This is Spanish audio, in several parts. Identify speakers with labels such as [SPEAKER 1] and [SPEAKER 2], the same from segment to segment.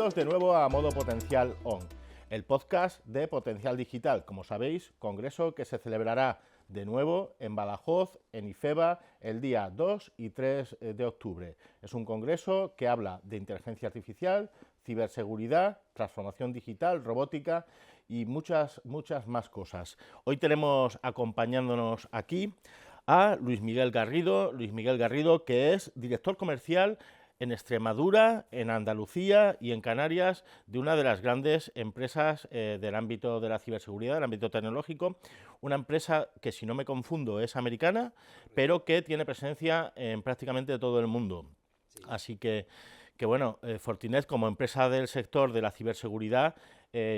[SPEAKER 1] Bienvenidos de nuevo a Modo Potencial On, el podcast de Potencial Digital. Como sabéis, congreso que se celebrará de nuevo en Badajoz, en IFEBA, el día 2 y 3 de octubre. Es un congreso que habla de inteligencia artificial, ciberseguridad, transformación digital, robótica y muchas más cosas. Hoy tenemos acompañándonos aquí a Luis Miguel Garrido, que es director comercial en Extremadura, en Andalucía y en Canarias de una de las grandes empresas del ámbito de la ciberseguridad, del ámbito tecnológico, una empresa que, si no me confundo, es americana, pero que tiene presencia en prácticamente todo el mundo. Así que bueno, Fortinet como empresa del sector de la ciberseguridad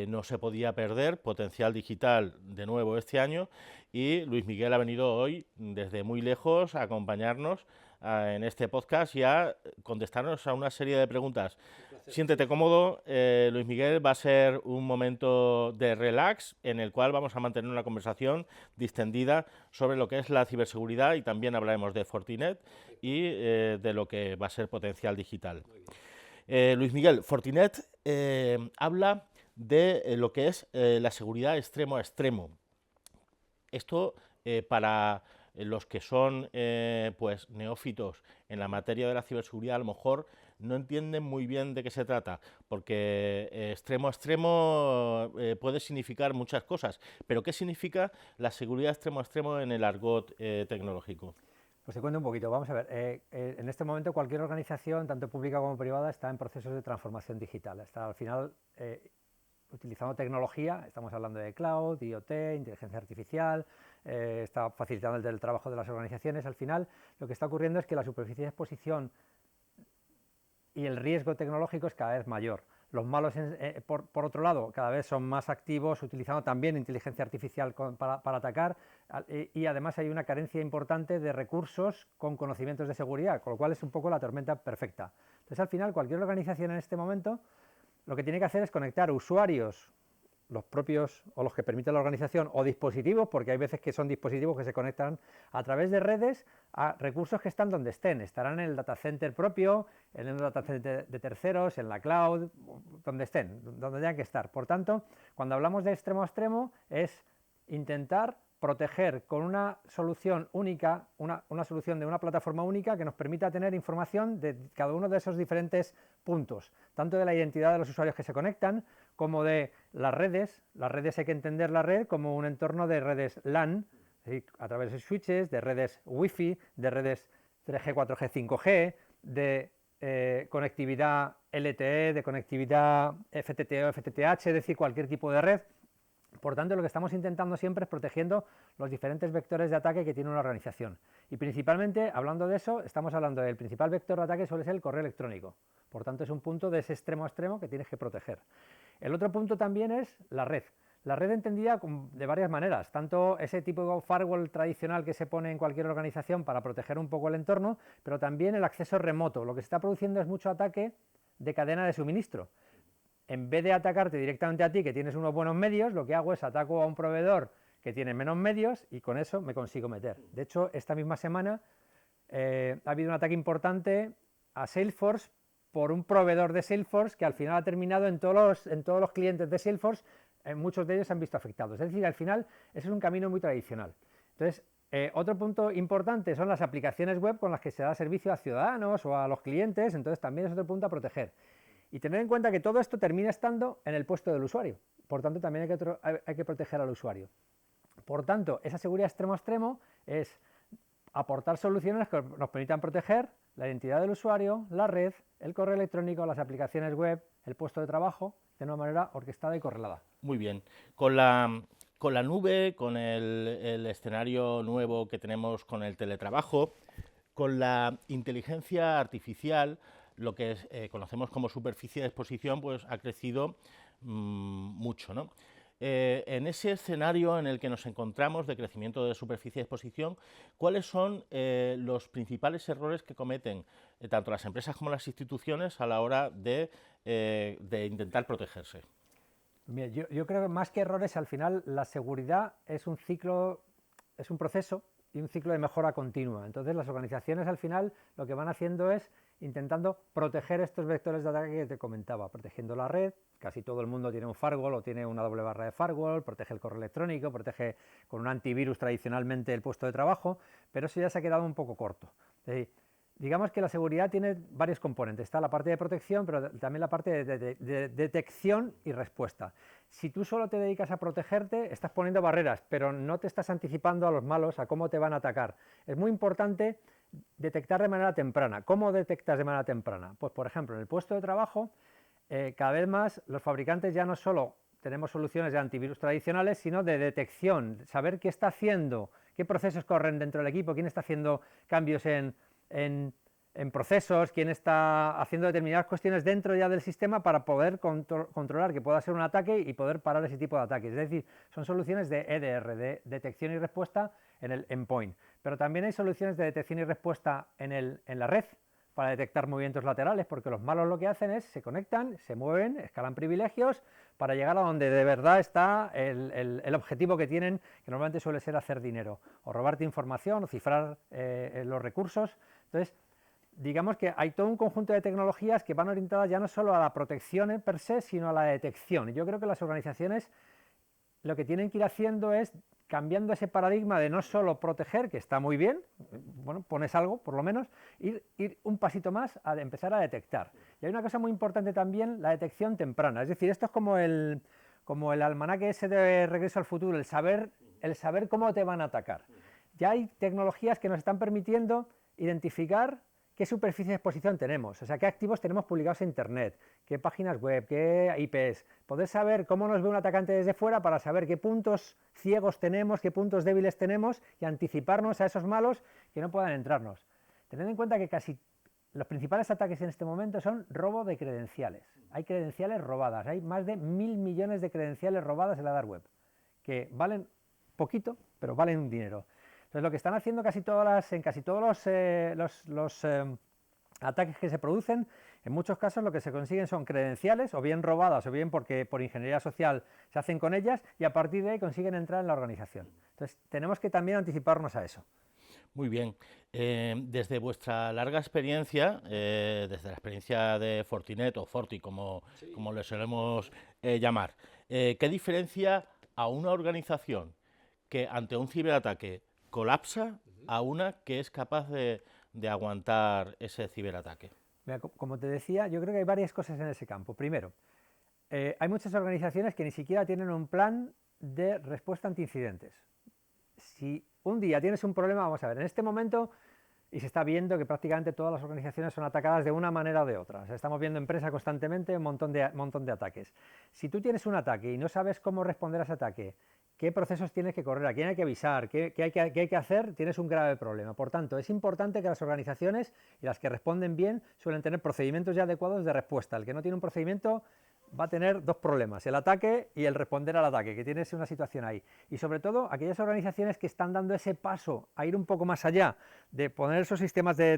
[SPEAKER 1] no se podía perder Potencial Digital de nuevo este año, y Luis Miguel ha venido hoy desde muy lejos a acompañarnos en este podcast y a contestarnos a una serie de preguntas. Siéntete cómodo, Luis Miguel, va a ser un momento de relax en el cual vamos a mantener una conversación distendida sobre lo que es la ciberseguridad, y también hablaremos de Fortinet y de lo que va a ser Potencial Digital. Luis Miguel, Fortinet habla de lo que es la seguridad extremo a extremo. Esto para los que son pues neófitos en la materia de la ciberseguridad a lo mejor no entienden muy bien de qué se trata, porque extremo a extremo puede significar muchas cosas, pero ¿qué significa la seguridad extremo a extremo en el argot tecnológico?
[SPEAKER 2] Pues te cuento un poquito. Vamos a ver, en este momento cualquier organización, tanto pública como privada, está en procesos de transformación digital. Está al final utilizando tecnología, estamos hablando de cloud, IoT, inteligencia artificial, está facilitando el teletrabajo de las organizaciones. Al final lo que está ocurriendo es que la superficie de exposición y el riesgo tecnológico es cada vez mayor. Los malos, por otro lado, cada vez son más activos, utilizando también inteligencia artificial para atacar, y además hay una carencia importante de recursos con conocimientos de seguridad, con lo cual es un poco la tormenta perfecta. Entonces, al final, cualquier organización en este momento lo que tiene que hacer es conectar usuarios, los propios o los que permite la organización, o dispositivos, porque hay veces que son dispositivos que se conectan a través de redes a recursos que están donde estén. Estarán en el data center propio, en el data center de terceros, en la cloud, donde estén, donde tengan que estar. Por tanto, cuando hablamos de extremo a extremo, es intentar proteger con una solución única, una solución de una plataforma única que nos permita tener información de cada uno de esos diferentes puntos, tanto de la identidad de los usuarios que se conectan, como de las redes. Las redes, hay que entender la red como un entorno de redes LAN, es decir, a través de switches, de redes Wi-Fi, de redes 3G, 4G, 5G, de conectividad LTE, de conectividad FTTO, FTTH, es decir, cualquier tipo de red. Por tanto, lo que estamos intentando siempre es protegiendo los diferentes vectores de ataque que tiene una organización. Y principalmente, hablando de eso, estamos hablando del principal vector de ataque suele ser el correo electrónico. Por tanto, es un punto de ese extremo a extremo que tienes que proteger. El otro punto también es la red. La red entendida de varias maneras, tanto ese tipo de firewall tradicional que se pone en cualquier organización para proteger un poco el entorno, pero también el acceso remoto. Lo que se está produciendo es mucho ataque de cadena de suministro. En vez de atacarte directamente a ti, que tienes unos buenos medios, lo que hago es ataco a un proveedor que tiene menos medios y con eso me consigo meter. De hecho, esta misma semana ha habido un ataque importante a Salesforce por un proveedor de Salesforce que al final ha terminado en todos los clientes de Salesforce, muchos de ellos se han visto afectados. Es decir, al final ese es un camino muy tradicional. Entonces, otro punto importante son las aplicaciones web con las que se da servicio a ciudadanos o a los clientes, entonces también es otro punto a proteger. Y tener en cuenta que todo esto termina estando en el puesto del usuario, por tanto también hay que proteger al usuario. Por tanto, esa seguridad extremo a extremo es aportar soluciones que nos permitan proteger la identidad del usuario, la red, el correo electrónico, las aplicaciones web, el puesto de trabajo, de una manera orquestada y correlada.
[SPEAKER 1] Muy bien. Con la nube, con el escenario nuevo que tenemos con el teletrabajo, con la inteligencia artificial, lo que conocemos como superficie de exposición, pues ha crecido mucho, ¿no? En ese escenario en el que nos encontramos de crecimiento de superficie de exposición, ¿cuáles son los principales errores que cometen tanto las empresas como las instituciones a la hora de intentar protegerse?
[SPEAKER 2] Bien, yo creo que más que errores, al final la seguridad es un ciclo, es un proceso y un ciclo de mejora continua. Entonces las organizaciones al final lo que van haciendo es intentando proteger estos vectores de ataque que te comentaba, protegiendo la red. Casi todo el mundo tiene un firewall o tiene una doble barra de firewall, protege el correo electrónico, protege con un antivirus tradicionalmente el puesto de trabajo, pero eso ya se ha quedado un poco corto. Es decir, digamos que la seguridad tiene varios componentes. Está la parte de protección, pero también la parte de detección y respuesta. Si tú solo te dedicas a protegerte, estás poniendo barreras, pero no te estás anticipando a los malos, a cómo te van a atacar. Es muy importante detectar de manera temprana. ¿Cómo detectas de manera temprana? Pues, por ejemplo, en el puesto de trabajo, cada vez más los fabricantes ya no solo tenemos soluciones de antivirus tradicionales, sino de detección, saber qué está haciendo, qué procesos corren dentro del equipo, quién está haciendo cambios en procesos, quién está haciendo determinadas cuestiones dentro ya del sistema para poder controlar que pueda ser un ataque y poder parar ese tipo de ataques. Es decir, son soluciones de EDR, de detección y respuesta en el endpoint. Pero también hay soluciones de detección y respuesta en la red para detectar movimientos laterales, porque los malos lo que hacen es se conectan, se mueven, escalan privilegios para llegar a donde de verdad está el objetivo que tienen, que normalmente suele ser hacer dinero, o robarte información, o cifrar los recursos. Entonces, digamos que hay todo un conjunto de tecnologías que van orientadas ya no solo a la protección per se, sino a la detección. Y yo creo que las organizaciones lo que tienen que ir haciendo es cambiando ese paradigma de no solo proteger, que está muy bien, bueno, pones algo por lo menos, ir un pasito más a empezar a detectar. Y hay una cosa muy importante también, la detección temprana. Es decir, esto es como el almanaque ese de Regreso al Futuro, el saber cómo te van a atacar. Ya hay tecnologías que nos están permitiendo identificar qué superficie de exposición tenemos, o sea, qué activos tenemos publicados en Internet, qué páginas web, qué IPs, poder saber cómo nos ve un atacante desde fuera para saber qué puntos ciegos tenemos, qué puntos débiles tenemos y anticiparnos a esos malos que no puedan entrarnos. Tened en cuenta que casi los principales ataques en este momento son robo de credenciales. Hay credenciales robadas, hay más de 1.000 millones de credenciales robadas en la dark web, que valen poquito, pero valen un dinero. Entonces, lo que están haciendo en casi todos los ataques que se producen, en muchos casos lo que se consiguen son credenciales, o bien robadas, o bien porque por ingeniería social se hacen con ellas, y a partir de ahí consiguen entrar en la organización. Entonces, tenemos que también anticiparnos a eso.
[SPEAKER 1] Muy bien. Desde vuestra larga experiencia, desde la experiencia de Fortinet o Forti, como le solemos llamar, ¿qué diferencia a una organización que ante un ciberataque colapsa a una que es capaz de aguantar ese ciberataque?
[SPEAKER 2] Mira, como te decía, yo creo que hay varias cosas en ese campo. Primero, hay muchas organizaciones que ni siquiera tienen un plan de respuesta ante incidentes. Si un día tienes un problema, vamos a ver, en este momento, y se está viendo que prácticamente todas las organizaciones son atacadas de una manera o de otra. O sea, estamos viendo en prensa constantemente un montón de ataques. Si tú tienes un ataque y no sabes cómo responder a ese ataque, qué procesos tienes que correr, a quién hay que avisar, qué hay que hacer, tienes un grave problema. Por tanto, es importante que las organizaciones, y las que responden bien, suelen tener procedimientos ya adecuados de respuesta. El que no tiene un procedimiento va a tener dos problemas, el ataque y el responder al ataque, que tienes una situación ahí. Y sobre todo, aquellas organizaciones que están dando ese paso a ir un poco más allá, de poner esos sistemas de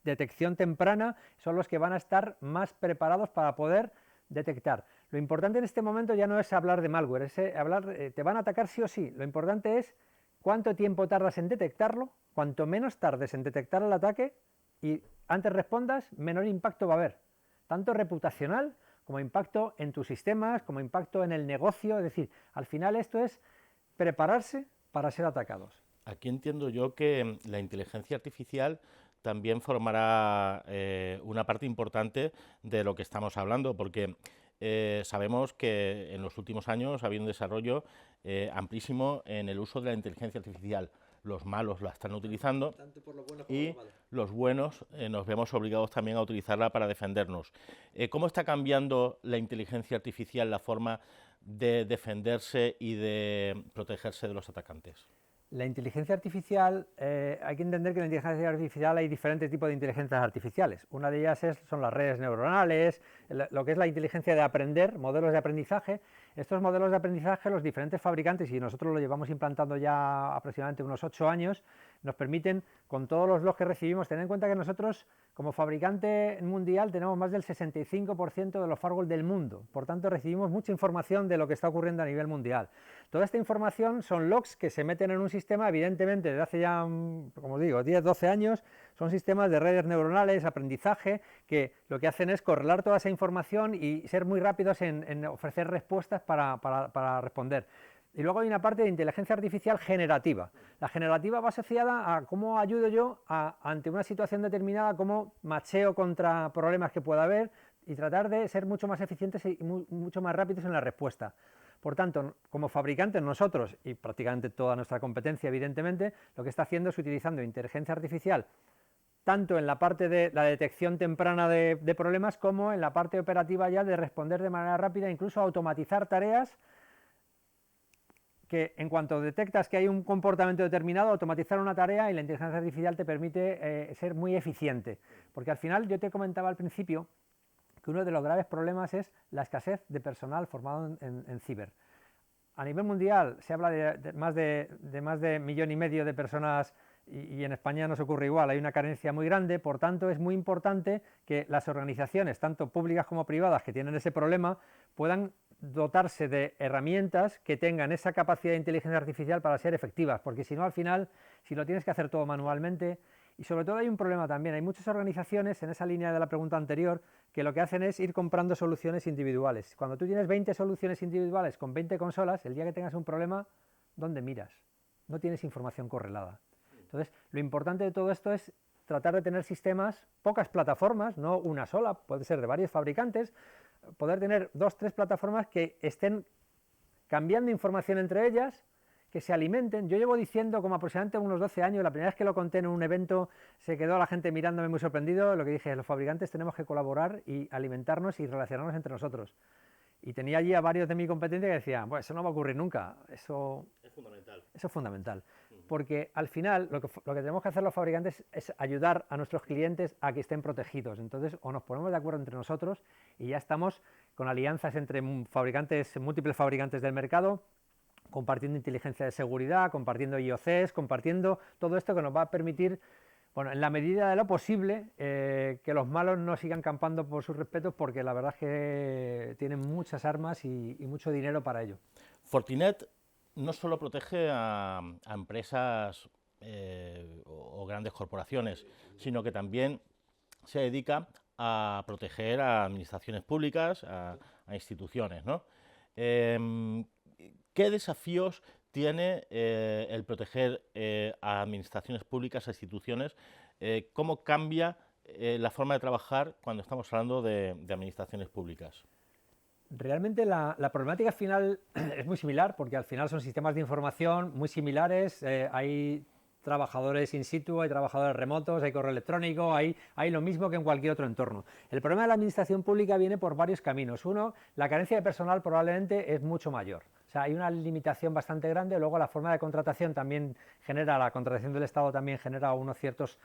[SPEAKER 2] detección temprana, son los que van a estar más preparados para poder detectar. Lo importante en este momento ya no es hablar de malware, te van a atacar sí o sí. Lo importante es cuánto tiempo tardas en detectarlo. Cuanto menos tardes en detectar el ataque y antes respondas, menor impacto va a haber, tanto reputacional como impacto en tus sistemas, como impacto en el negocio. Es decir, al final esto es prepararse para ser atacados.
[SPEAKER 1] Aquí entiendo yo que la inteligencia artificial también formará una parte importante de lo que estamos hablando, porque sabemos que en los últimos años ha habido un desarrollo amplísimo en el uso de la inteligencia artificial. Los malos la están utilizando
[SPEAKER 2] Tanto por lo bueno como
[SPEAKER 1] y
[SPEAKER 2] por lo malo.
[SPEAKER 1] los buenos nos vemos obligados también a utilizarla para defendernos. ¿Cómo está cambiando la inteligencia artificial la forma de defenderse y de protegerse de los atacantes?
[SPEAKER 2] La inteligencia artificial, hay que entender que en la inteligencia artificial hay diferentes tipos de inteligencias artificiales. Una de ellas son las redes neuronales, lo que es la inteligencia de aprender, modelos de aprendizaje. Estos modelos de aprendizaje, los diferentes fabricantes, y nosotros lo llevamos implantando ya aproximadamente unos 8 años, nos permiten, con todos los logs que recibimos, tener en cuenta que nosotros, como fabricante mundial, tenemos más del 65% de los firewalls del mundo. Por tanto, recibimos mucha información de lo que está ocurriendo a nivel mundial. Toda esta información son logs que se meten en un sistema, evidentemente, desde hace ya, como digo, 10, 12 años, son sistemas de redes neuronales, aprendizaje, que lo que hacen es correlar toda esa información y ser muy rápidos en ofrecer respuestas para responder. Y luego hay una parte de inteligencia artificial generativa. La generativa va asociada a cómo ayudo yo ante una situación determinada, cómo macheo contra problemas que pueda haber y tratar de ser mucho más eficientes y mucho más rápidos en la respuesta. Por tanto, como fabricantes nosotros, y prácticamente toda nuestra competencia evidentemente, lo que está haciendo es utilizando inteligencia artificial tanto en la parte de la detección temprana de problemas como en la parte operativa ya de responder de manera rápida, incluso automatizar tareas que en cuanto detectas que hay un comportamiento determinado, automatizar una tarea y la inteligencia artificial te permite ser muy eficiente. Porque al final yo te comentaba al principio que uno de los graves problemas es la escasez de personal formado en ciber. A nivel mundial se habla de más de 1,5 millones de personas y en España nos ocurre igual, hay una carencia muy grande, por tanto es muy importante que las organizaciones, tanto públicas como privadas, que tienen ese problema, puedan dotarse de herramientas que tengan esa capacidad de inteligencia artificial para ser efectivas, porque si no, al final, si lo tienes que hacer todo manualmente, y sobre todo hay un problema también, hay muchas organizaciones, en esa línea de la pregunta anterior, que lo que hacen es ir comprando soluciones individuales. Cuando tú tienes 20 soluciones individuales con 20 consolas, el día que tengas un problema, ¿dónde miras? No tienes información correlada. Entonces, lo importante de todo esto es tratar de tener sistemas, pocas plataformas, no una sola, puede ser de varios fabricantes, poder tener 2 o 3 plataformas que estén cambiando información entre ellas, que se alimenten. Yo llevo diciendo como aproximadamente unos 12 años, la primera vez que lo conté en un evento se quedó la gente mirándome muy sorprendido, lo que dije, los fabricantes tenemos que colaborar y alimentarnos y relacionarnos entre nosotros. Y tenía allí a varios de mi competencia que decían, bueno, eso no va a ocurrir nunca, eso es fundamental. Porque al final lo que tenemos que hacer los fabricantes es ayudar a nuestros clientes a que estén protegidos. Entonces, o nos ponemos de acuerdo entre nosotros y ya estamos con alianzas entre fabricantes, múltiples fabricantes del mercado, compartiendo inteligencia de seguridad, compartiendo IoCs, compartiendo todo esto que nos va a permitir, bueno, en la medida de lo posible, que los malos no sigan campando por sus respetos, porque la verdad es que tienen muchas armas y mucho dinero para ello.
[SPEAKER 1] Fortinet no solo protege a empresas o grandes corporaciones, sino que también se dedica a proteger a administraciones públicas, a instituciones, ¿no? ¿Qué desafíos tiene el proteger a administraciones públicas, a instituciones? ¿Cómo cambia la forma de trabajar cuando estamos hablando de administraciones públicas?
[SPEAKER 2] Realmente la problemática final es muy similar, porque al final son sistemas de información muy similares, hay trabajadores in situ, hay trabajadores remotos, hay correo electrónico, hay lo mismo que en cualquier otro entorno. El problema de la administración pública viene por varios caminos. Uno, la carencia de personal probablemente es mucho mayor. O sea, hay una limitación bastante grande, luego la forma de contratación también genera, la contratación del Estado también genera unos ciertos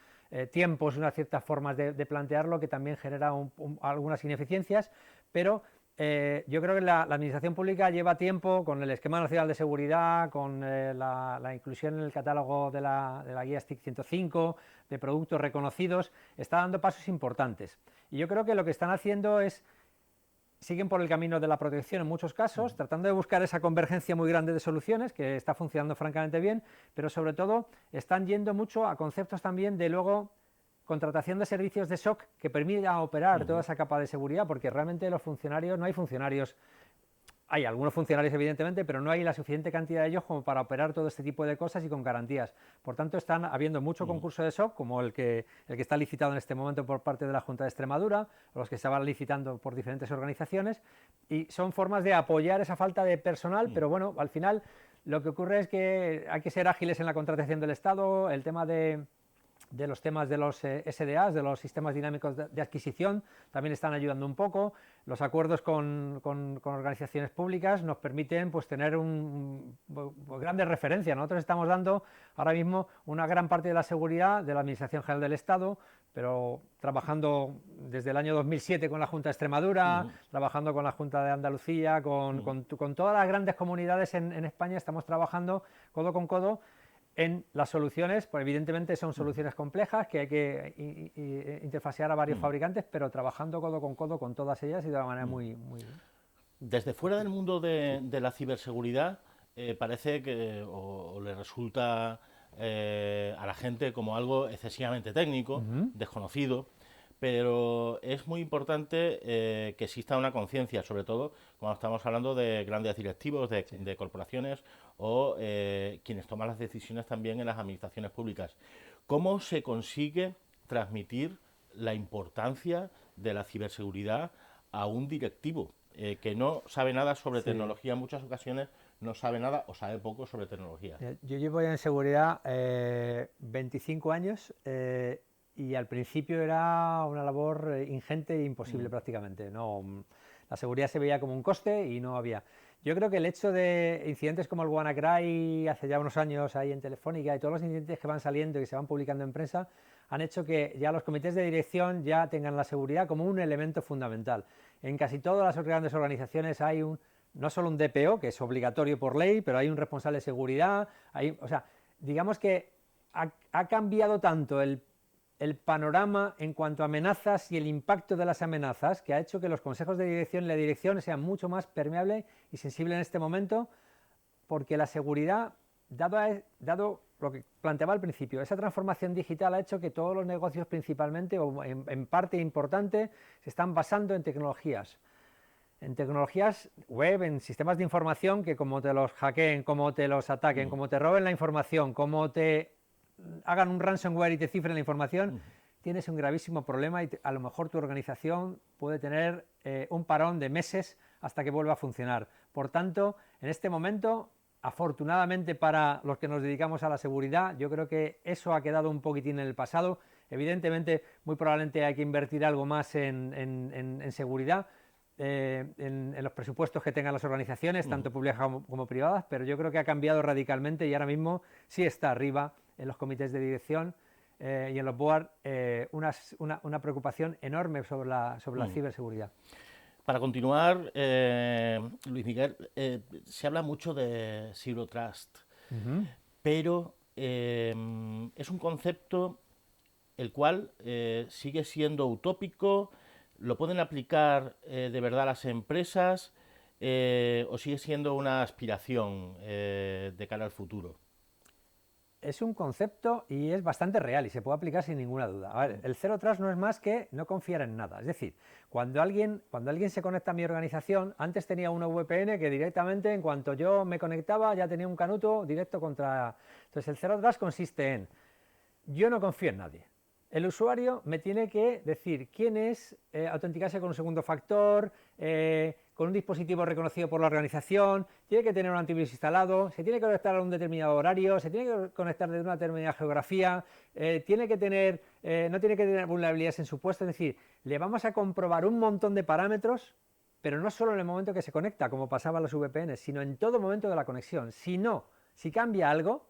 [SPEAKER 2] tiempos, unas ciertas formas de plantearlo que también genera algunas ineficiencias, pero yo creo que la administración pública lleva tiempo con el Esquema Nacional de Seguridad, con la inclusión en el catálogo de la guía STIC 105, de productos reconocidos, está dando pasos importantes. Y yo creo que lo que están haciendo es, siguen por el camino de la protección en muchos casos, tratando de buscar esa convergencia muy grande de soluciones, que está funcionando francamente bien, pero sobre todo están yendo mucho a conceptos también de luego contratación de servicios de SOC que permita operar toda esa capa de seguridad, porque realmente los funcionarios, no hay funcionarios, hay algunos funcionarios evidentemente, pero no hay la suficiente cantidad de ellos como para operar todo este tipo de cosas y con garantías. Por tanto, están habiendo mucho concurso de SOC, como el que está licitado en este momento por parte de la Junta de Extremadura, o los que se van licitando por diferentes organizaciones, y son formas de apoyar esa falta de personal, pero bueno, al final lo que ocurre es que hay que ser ágiles en la contratación del Estado, el tema de los temas de los SDAs, de los sistemas dinámicos de adquisición, también están ayudando un poco. Los acuerdos con organizaciones públicas nos permiten pues, tener grandes referencias. Nosotros estamos dando ahora mismo una gran parte de la seguridad de la Administración General del Estado, pero trabajando desde el año 2007 con la Junta de Extremadura, trabajando con la Junta de Andalucía, con todas las grandes comunidades en España, estamos trabajando codo con codo en las soluciones, pues evidentemente son soluciones complejas que hay que interfasear a varios fabricantes, pero trabajando codo con todas ellas y de una manera muy...
[SPEAKER 1] Desde fuera del mundo de la ciberseguridad, parece que o le resulta a la gente como algo excesivamente técnico, desconocido, pero es muy importante que exista una conciencia, sobre todo cuando estamos hablando de grandes directivos, de corporaciones o quienes toman las decisiones también en las administraciones públicas. ¿Cómo se consigue transmitir la importancia de la ciberseguridad a un directivo que no sabe nada sobre tecnología? En muchas ocasiones no sabe nada o sabe poco sobre tecnología.
[SPEAKER 2] Yo llevo ya en seguridad 25 años y al principio era una labor ingente e imposible prácticamente. No, la seguridad se veía como un coste y no había. Yo creo que el hecho de incidentes como el WannaCry hace ya unos años ahí en Telefónica y todos los incidentes que van saliendo y que se van publicando en prensa han hecho que ya los comités de dirección ya tengan la seguridad como un elemento fundamental. En casi todas las grandes organizaciones hay no solo un DPO, que es obligatorio por ley, pero hay un responsable de seguridad. O sea, digamos que ha cambiado tanto el panorama en cuanto a amenazas y el impacto de las amenazas, que ha hecho que los consejos de dirección y la dirección sean mucho más permeables y sensibles en este momento, porque la seguridad, dado lo que planteaba al principio, esa transformación digital ha hecho que todos los negocios principalmente, o en parte importante, se están basando en tecnologías web, en sistemas de información que como te los hackeen, como te los ataquen, como te roben la información, como te hagan un ransomware y te cifren la información, tienes un gravísimo problema y a lo mejor tu organización puede tener un parón de meses hasta que vuelva a funcionar. Por tanto, en este momento, afortunadamente para los que nos dedicamos a la seguridad, yo creo que eso ha quedado un poquitín en el pasado. Evidentemente, muy probablemente hay que invertir algo más en seguridad, en los presupuestos que tengan las organizaciones, tanto públicas como privadas, pero yo creo que ha cambiado radicalmente y ahora mismo sí está arriba en los comités de dirección y en los board una preocupación enorme sobre la ciberseguridad.
[SPEAKER 1] Para continuar, Luis Miguel, se habla mucho de Zero Trust, pero es un concepto el cual sigue siendo utópico. ¿Lo pueden aplicar de verdad las empresas o sigue siendo una aspiración de cara al futuro?
[SPEAKER 2] Es un concepto y es bastante real y se puede aplicar sin ninguna duda. A ver, el Zero Trust no es más que no confiar en nada. Es decir, cuando alguien se conecta a mi organización, antes tenía una VPN que directamente, en cuanto yo me conectaba, ya tenía un canuto directo contra... Entonces, el Zero Trust consiste en, yo no confío en nadie. El usuario me tiene que decir quién es, autenticarse con un segundo factor, con un dispositivo reconocido por la organización, tiene que tener un antivirus instalado, se tiene que conectar a un determinado horario, se tiene que conectar de una determinada geografía, no tiene que tener vulnerabilidades en su puesto. Es decir, le vamos a comprobar un montón de parámetros, pero no solo en el momento que se conecta, como pasaba en los VPN, sino en todo momento de la conexión. Si cambia algo,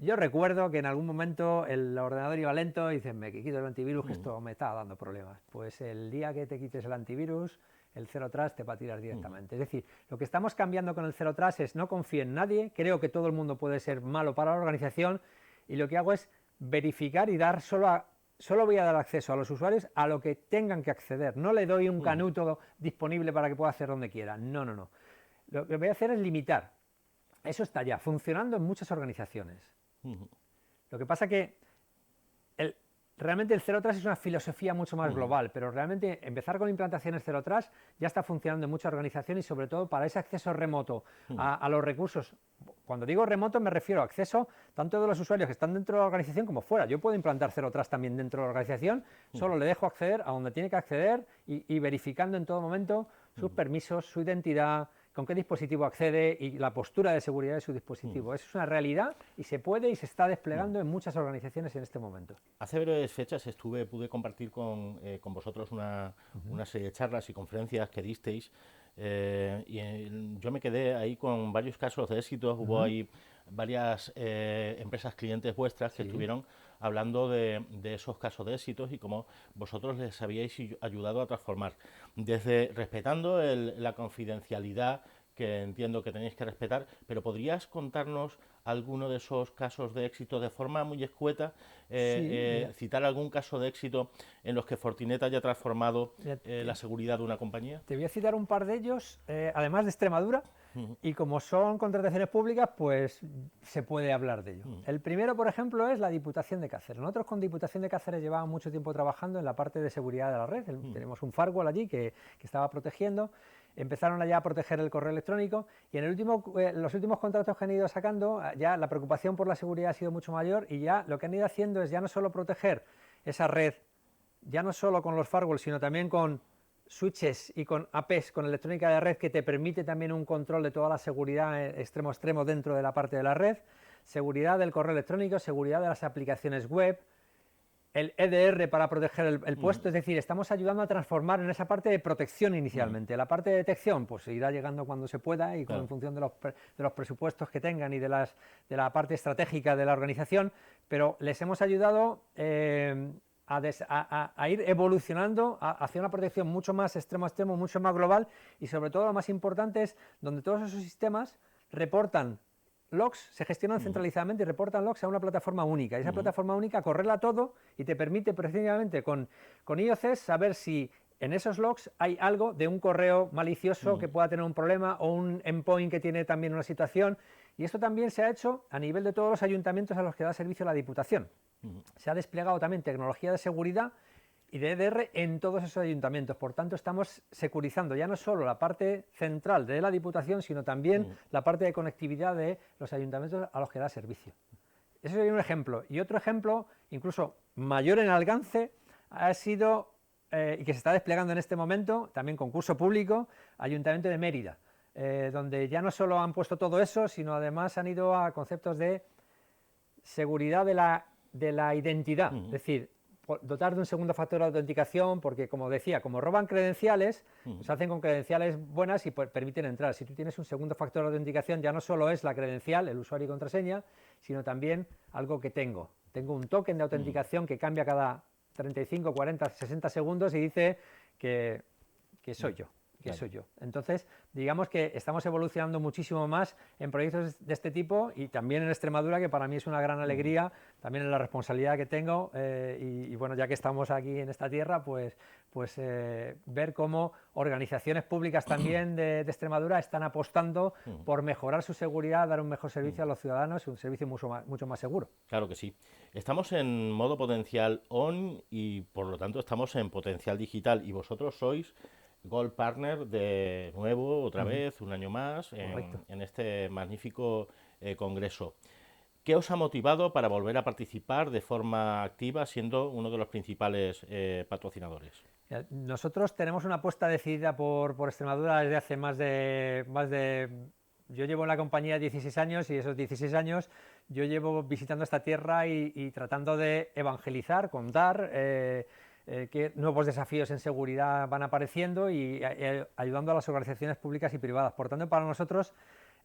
[SPEAKER 2] yo recuerdo que en algún momento el ordenador iba lento y dices, me quito el antivirus, que esto me está dando problemas. Pues el día que te quites el antivirus, el Zero Trust te va a tirar directamente. Es decir, lo que estamos cambiando con el Zero Trust es no confío en nadie, creo que todo el mundo puede ser malo para la organización y lo que hago es verificar y dar solo voy a dar acceso a los usuarios a lo que tengan que acceder. No le doy un canuto disponible para que pueda hacer donde quiera. No. Lo que voy a hacer es limitar. Eso está ya funcionando en muchas organizaciones. Lo que pasa que realmente el Zero Trust es una filosofía mucho más global, pero realmente empezar con implantaciones Zero Trust ya está funcionando en muchas organizaciones y sobre todo para ese acceso remoto a los recursos. Cuando digo remoto me refiero a acceso tanto de los usuarios que están dentro de la organización como fuera. Yo puedo implantar Zero Trust también dentro de la organización, solo le dejo acceder a donde tiene que acceder y verificando en todo momento sus permisos, su identidad, con qué dispositivo accede y la postura de seguridad de su dispositivo. Eso es una realidad y se puede y se está desplegando en muchas organizaciones en este momento.
[SPEAKER 1] Hace breves fechas pude compartir con vosotros una serie de charlas y conferencias que disteis yo me quedé ahí con varios casos de éxito. Hubo ahí varias empresas clientes vuestras que estuvieron hablando de esos casos de éxitos y cómo vosotros les habíais ayudado a transformar, desde respetando la confidencialidad que entiendo que tenéis que respetar, pero ¿podrías contarnos alguno de esos casos de éxito de forma muy escueta?
[SPEAKER 2] Sí, mira,
[SPEAKER 1] Citar algún caso de éxito en los que Fortinet haya transformado
[SPEAKER 2] mira,
[SPEAKER 1] la seguridad de una compañía.
[SPEAKER 2] te voy a citar un par de ellos, además de Extremadura,
[SPEAKER 1] Ujú,
[SPEAKER 2] y como son contrataciones públicas, pues se puede hablar de ello.
[SPEAKER 1] ujú,
[SPEAKER 2] El primero, por ejemplo, es la Diputación de Cáceres. Nosotros con Diputación de Cáceres llevábamos mucho tiempo trabajando en la parte de seguridad de la red.
[SPEAKER 1] ujú,
[SPEAKER 2] Tenemos un firewall allí que estaba protegiendo. Empezaron ya a proteger el correo electrónico y en los últimos contratos que han ido sacando, ya la preocupación por la seguridad ha sido mucho mayor y ya lo que han ido haciendo es ya no solo proteger esa red, ya no solo con los firewalls, sino también con switches y con APs, con electrónica de red, que te permite también un control de toda la seguridad extremo a extremo dentro de la parte de la red, seguridad del correo electrónico, seguridad de las aplicaciones web, el EDR para proteger el
[SPEAKER 1] ujú,
[SPEAKER 2] puesto, es decir, estamos ayudando a transformar en esa parte de protección
[SPEAKER 1] ujú.
[SPEAKER 2] inicialmente. La parte de detección pues irá llegando cuando se pueda y en
[SPEAKER 1] Claro.
[SPEAKER 2] función de los presupuestos que tengan y de la parte estratégica de la organización, pero les hemos ayudado a ir evolucionando hacia una protección mucho más extremo a extremo, mucho más global y sobre todo lo más importante es donde todos esos sistemas reportan logs, se gestionan
[SPEAKER 1] Ujú,
[SPEAKER 2] centralizadamente y reportan logs a una plataforma única. Y esa
[SPEAKER 1] ujú,
[SPEAKER 2] plataforma única correla todo y te permite precisamente con IOCs saber si en esos logs hay algo de un correo malicioso
[SPEAKER 1] ujú,
[SPEAKER 2] que pueda tener un problema o un endpoint que tiene también una situación. Y esto también se ha hecho a nivel de todos los ayuntamientos a los que da servicio la Diputación.
[SPEAKER 1] ujú.
[SPEAKER 2] Se ha desplegado también tecnología de seguridad y de EDR en todos esos ayuntamientos. Por tanto, estamos securizando ya no solo la parte central de la Diputación, sino también
[SPEAKER 1] Ujú,
[SPEAKER 2] la parte de conectividad de los ayuntamientos a los que da servicio. Ese sería un ejemplo. Y otro ejemplo, incluso mayor en alcance, ha sido, y que se está desplegando en este momento, también concurso público, Ayuntamiento de Mérida, donde ya no solo han puesto todo eso, sino además han ido a conceptos de seguridad de la identidad, es
[SPEAKER 1] ujú,
[SPEAKER 2] decir, dotar de un segundo factor de autenticación, porque como decía, como roban credenciales,
[SPEAKER 1] ujú,
[SPEAKER 2] pues hacen con credenciales buenas y permiten entrar. Si tú tienes un segundo factor de autenticación, ya no solo es la credencial, el usuario y contraseña, sino también algo que tengo. Tengo un token de
[SPEAKER 1] ujú.
[SPEAKER 2] autenticación que cambia cada 35, 40, 60 segundos y dice que, que soy yo. Que
[SPEAKER 1] Claro.
[SPEAKER 2] soy yo. Entonces, digamos que estamos evolucionando muchísimo más en proyectos de este tipo y también en Extremadura, que para mí es una gran
[SPEAKER 1] Ujú.
[SPEAKER 2] alegría, también en la responsabilidad que tengo y bueno, ya que estamos aquí en esta tierra, pues ver cómo organizaciones públicas también de Extremadura están apostando
[SPEAKER 1] Ujú,
[SPEAKER 2] por mejorar su seguridad, dar un mejor
[SPEAKER 1] ujú.
[SPEAKER 2] servicio a los ciudadanos y un servicio mucho más seguro.
[SPEAKER 1] Claro que sí. Estamos en modo potencial on y por lo tanto estamos en potencial digital y vosotros sois Gold Partner de nuevo, otra
[SPEAKER 2] Ujú,
[SPEAKER 1] vez, un año más,
[SPEAKER 2] correcto.
[SPEAKER 1] en este magnífico congreso. ¿Qué os ha motivado para volver a participar de forma activa siendo uno de los principales patrocinadores?
[SPEAKER 2] Nosotros tenemos una apuesta decidida por Extremadura desde hace más de... Yo llevo en la compañía 16 años y esos 16 años yo llevo visitando esta tierra y tratando de evangelizar, contar qué nuevos desafíos en seguridad van apareciendo y ayudando a las organizaciones públicas y privadas. Por tanto, para nosotros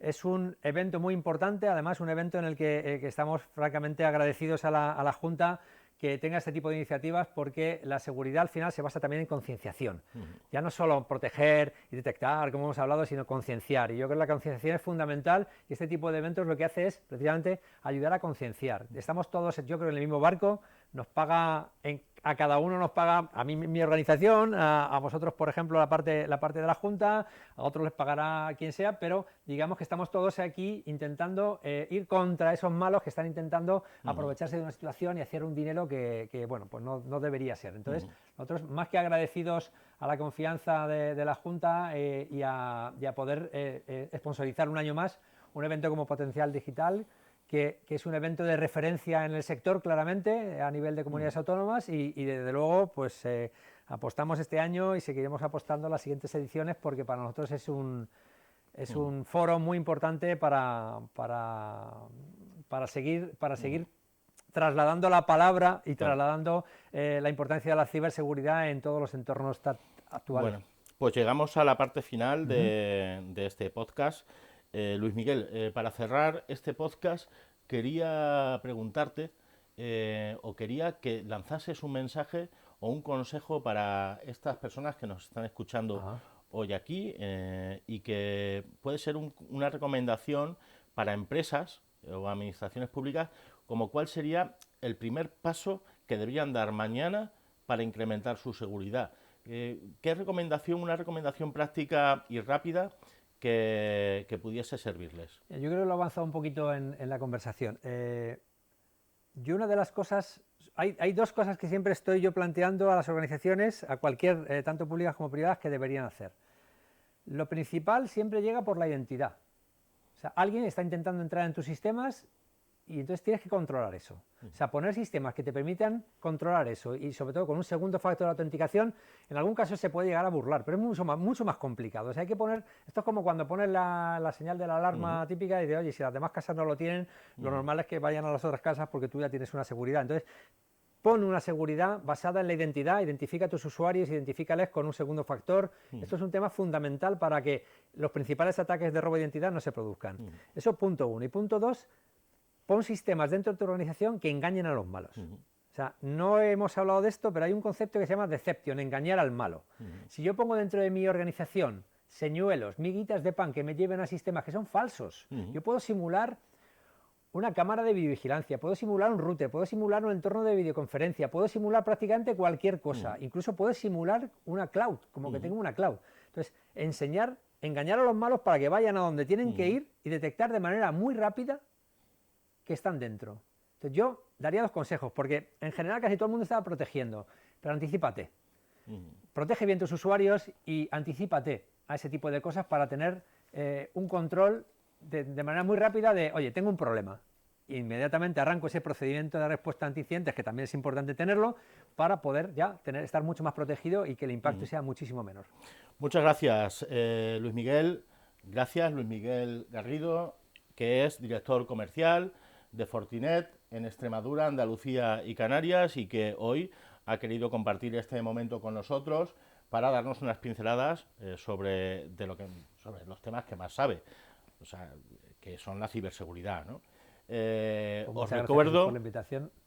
[SPEAKER 2] es un evento muy importante, además un evento en el que estamos francamente agradecidos a la Junta que tenga este tipo de iniciativas porque la seguridad al final se basa también en concienciación.
[SPEAKER 1] Ujú,
[SPEAKER 2] Ya no solo proteger y detectar, como hemos hablado, sino concienciar. Y yo creo que la concienciación es fundamental y este tipo de eventos lo que hace es precisamente ayudar a concienciar. Estamos todos, yo creo, en el mismo barco, nos paga, a cada uno nos paga, a mí mi organización, a vosotros, por ejemplo, la parte de la Junta, a otros les pagará quien sea, pero digamos que estamos todos aquí intentando ir contra esos malos que están intentando
[SPEAKER 1] ujú,
[SPEAKER 2] aprovecharse de una situación y hacer un dinero que bueno, pues no debería ser. Entonces,
[SPEAKER 1] ujú,
[SPEAKER 2] nosotros más que agradecidos a la confianza de la Junta y a poder sponsorizar un año más un evento como Potencial Digital, que es un evento de referencia en el sector claramente a nivel de
[SPEAKER 1] ujú,
[SPEAKER 2] comunidades autónomas y desde luego pues apostamos este año y seguiremos apostando en las siguientes ediciones porque para nosotros es
[SPEAKER 1] ujú,
[SPEAKER 2] un foro muy importante para
[SPEAKER 1] ujú.
[SPEAKER 2] seguir trasladando la palabra y
[SPEAKER 1] Claro.
[SPEAKER 2] trasladando la importancia de la ciberseguridad en todos los entornos actuales.
[SPEAKER 1] Bueno, pues llegamos a la parte final
[SPEAKER 2] Ujú.
[SPEAKER 1] de este podcast. Luis Miguel, para cerrar este podcast, quería preguntarte o quería que lanzases un mensaje o un consejo para estas personas que nos están escuchando
[SPEAKER 2] Ajá.
[SPEAKER 1] hoy aquí y que puede ser una recomendación para empresas o administraciones públicas, como cuál sería el primer paso que deberían dar mañana para incrementar su seguridad. ¿Qué recomendación, una recomendación práctica y rápida que pudiese servirles?
[SPEAKER 2] Yo creo que lo he avanzado un poquito en la conversación. Yo una de las cosas, hay dos cosas que siempre estoy yo planteando a las organizaciones, a cualquier, tanto públicas como privadas, que deberían hacer. Lo principal siempre llega por la identidad. O sea, alguien está intentando entrar en tus sistemas y entonces tienes que controlar eso. O sea, poner sistemas que te permitan controlar eso y sobre todo con un segundo factor de autenticación, en algún caso se puede llegar a burlar, pero es mucho más complicado. O sea, hay que poner, esto es como cuando pones la señal de la alarma típica y de, oye, si las demás casas no lo tienen, lo normal es que vayan a las otras casas porque tú ya tienes una seguridad. Entonces, pon una seguridad basada en la identidad, identifica a tus usuarios, identifícales con un segundo factor. Esto es un tema fundamental para que los principales ataques de robo de identidad no se produzcan. Eso punto uno. Y punto dos, pon sistemas dentro de tu organización que engañen a los malos. O sea, no hemos hablado de esto, pero hay un concepto que se llama deception, engañar al malo. Si yo pongo dentro de mi organización señuelos, miguitas de pan que me lleven a sistemas que son falsos, yo puedo simular una cámara de videovigilancia, puedo simular un router, puedo simular un entorno de videoconferencia, puedo simular prácticamente cualquier cosa, incluso puedo simular una cloud, como que tengo una cloud. Entonces, engañar a los malos para que vayan a donde tienen que ir y detectar de manera muy rápida que están dentro. Entonces yo daría dos consejos, porque en general casi todo el mundo está protegiendo, pero anticípate. Protege bien tus usuarios y anticípate a ese tipo de cosas para tener un control de manera muy rápida de, oye, tengo un problema. Inmediatamente arranco ese procedimiento de respuesta anti-incidentes, que también es importante tenerlo, para poder ya estar mucho más protegido y que el impacto sea muchísimo menor.
[SPEAKER 1] Muchas gracias, Luis Miguel. Gracias, Luis Miguel Garrido, que es director comercial de Fortinet en Extremadura, Andalucía y Canarias, y que hoy ha querido compartir este momento con nosotros para darnos unas pinceladas sobre los temas que más sabe, o sea, que son la ciberseguridad, ¿no? Os recuerdo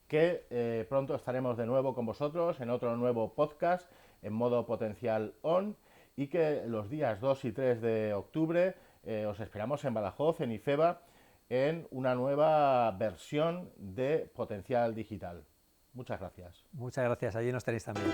[SPEAKER 1] que pronto estaremos de nuevo con vosotros en otro nuevo podcast en modo Potencial On, y que los días 2 y 3 de octubre os esperamos en Badajoz, en IFEBA, en una nueva versión de Potencial Digital. Muchas gracias.
[SPEAKER 2] Muchas gracias, allí nos tenéis también.